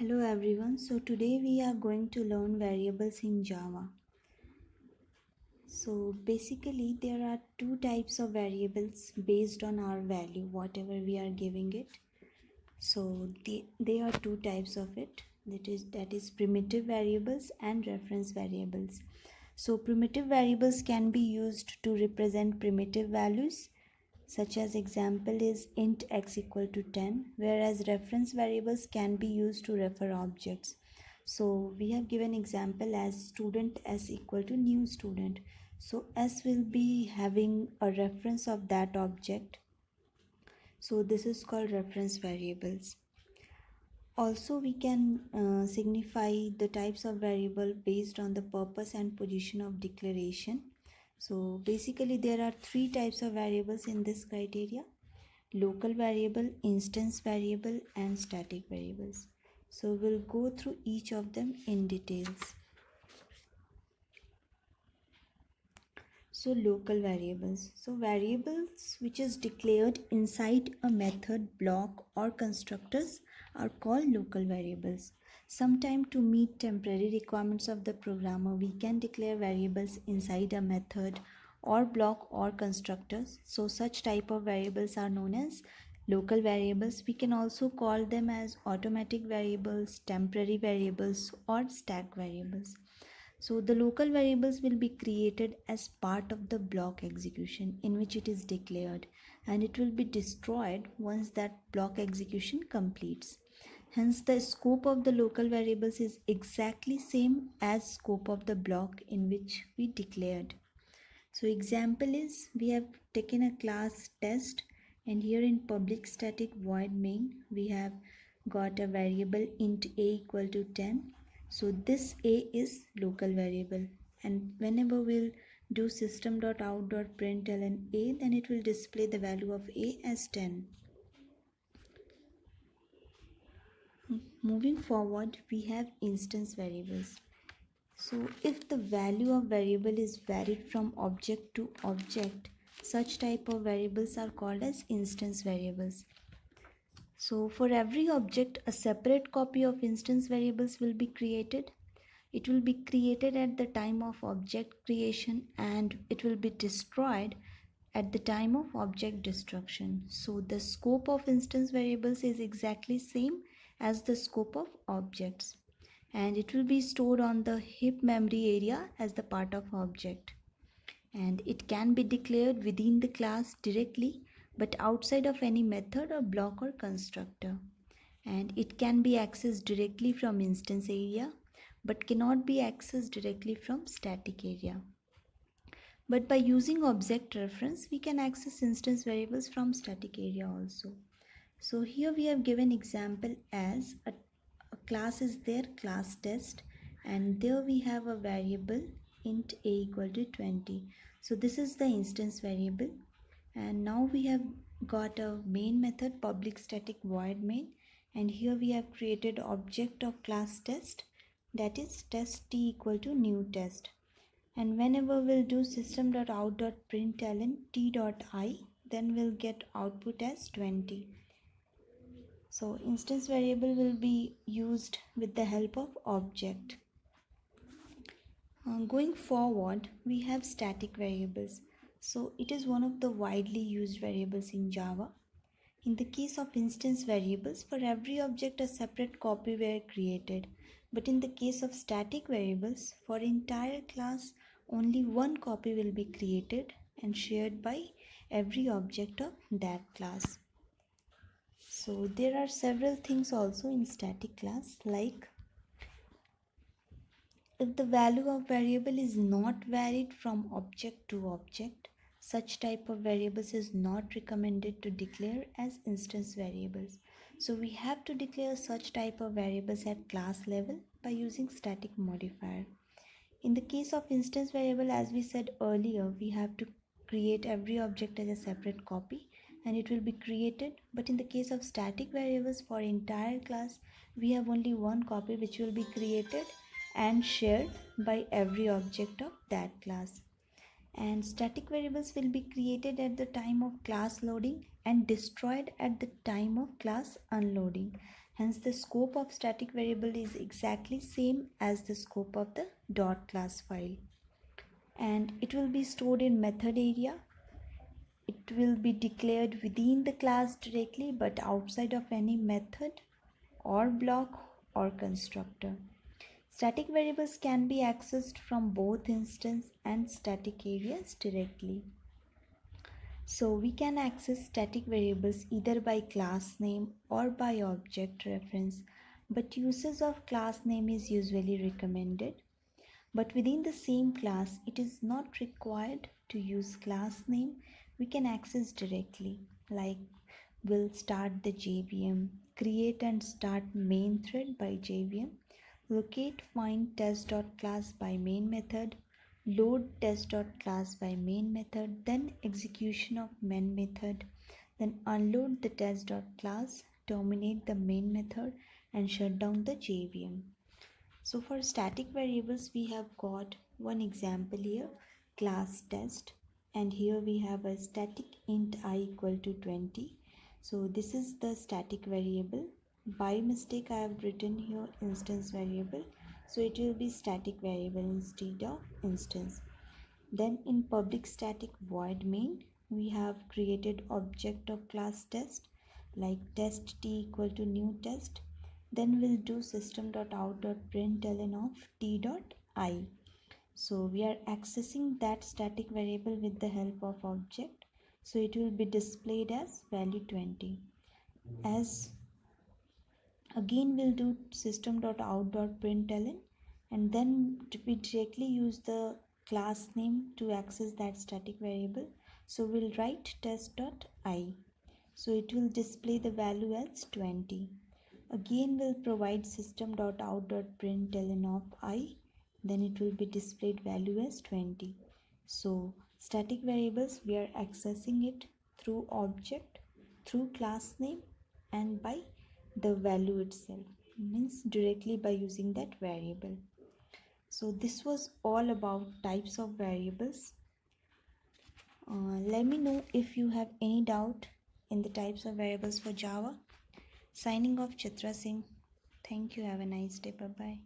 Hello everyone. So today we are going to learn variables in Java. So basically there are two types of variables based on our value, whatever we are giving it. So they are two types of it. That is primitive variables and reference variables. So primitive variables can be used to represent primitive values, such as example is int x equal to 10, whereas reference variables can be used to refer objects. So we have given example as student s equal to new student. So s will be having a reference of that object. So this is called reference variables. Also we can signify the types of variable based on the purpose and position of declaration. So basically there are three types of variables in this criteria: local variable, instance variable, and static variables. So we'll go through each of them in details. So local variables. So variables which is declared inside a method, block, or constructors are called local variables. Sometimes to meet temporary requirements of the programmer, we can declare variables inside a method or block or constructors. So such type of variables are known as local variables. We can also call them as automatic variables, temporary variables, or stack variables. So the local variables will be created as part of the block execution in which it is declared, and it will be destroyed once that block execution completes. Hence the scope of the local variables is exactly same as scope of the block in which we declared. So example is, we have taken a class test, and here in public static void main we have got a variable int a equal to 10. So this a is local variable, and whenever we'll do system.out.println a, then it will display the value of a as 10. Moving forward, we have instance variables. So if the value of variable is varied from object to object, such type of variables are called as instance variables. So for every object, a separate copy of instance variables will be created. It will be created at the time of object creation, and it will be destroyed at the time of object destruction. So the scope of instance variables is exactly same as the scope of objects, and it will be stored on the heap memory area as the part of object, and it can be declared within the class directly but outside of any method or block or constructor, and it can be accessed directly from instance area but cannot be accessed directly from static area. But by using object reference, we can access instance variables from static area also. So here we have given example as a class is there, class test, and there we have a variable int a equal to 20. So this is the instance variable, and now we have got a main method public static void main, and here we have created object of class test, that is test t equal to new test, and whenever we'll do system.out.println t.I, then we'll get output as 20. So instance variable will be used with the help of object. Going forward, we have static variables. So it is one of the widely used variables in Java. In the case of instance variables, for every object a separate copy were created. But in the case of static variables, for entire class only one copy will be created and shared by every object of that class. So there are several things also in static class, like if the value of variable is not varied from object to object, such type of variables is not recommended to declare as instance variables. So we have to declare such type of variables at class level by using static modifier. In the case of instance variable, as we said earlier, we have to create every object as a separate copy and it will be created. But in the case of static variables, for entire class, we have only one copy which will be created and shared by every object of that class. And static variables will be created at the time of class loading and destroyed at the time of class unloading. Hence the scope of static variable is exactly same as the scope of the dot class file, and it will be stored in method area. It will be declared within the class directly but outside of any method or block or constructor. Static variables can be accessed from both instance and static areas directly. So we can access static variables either by class name or by object reference, but usage of class name is usually recommended. But within the same class, it is not required to use class name. We can access directly, like we'll start the JVM, create and start main thread by JVM, locate find test.class by main method, load test.class by main method, then execution of main method, then unload the test.class, terminate the main method and shut down the JVM. So for static variables, we have got one example here, class test, and here we have a static int I equal to 20. So this is the static variable. By mistake I have written here instance variable, so it will be static variable instead of instance. Then in public static void main, we have created object of class test, like test t equal to new test. Then we'll do system.out.println of t.I. So we are accessing that static variable with the help of object. So it will be displayed as value 20. As again we'll do system.out.println, and then we directly use the class name to access that static variable. So we'll write test.I. So it will display the value as 20. Again we'll provide system.out.println of I, then it will be displayed value as 20. So static variables, we are accessing it through object, through class name, and by the value itself, means directly by using that variable. So this was all about types of variables. Let me know if you have any doubt in the types of variables for Java. Signing off, Chitra Singh. Thank you. Have a nice day. Bye bye.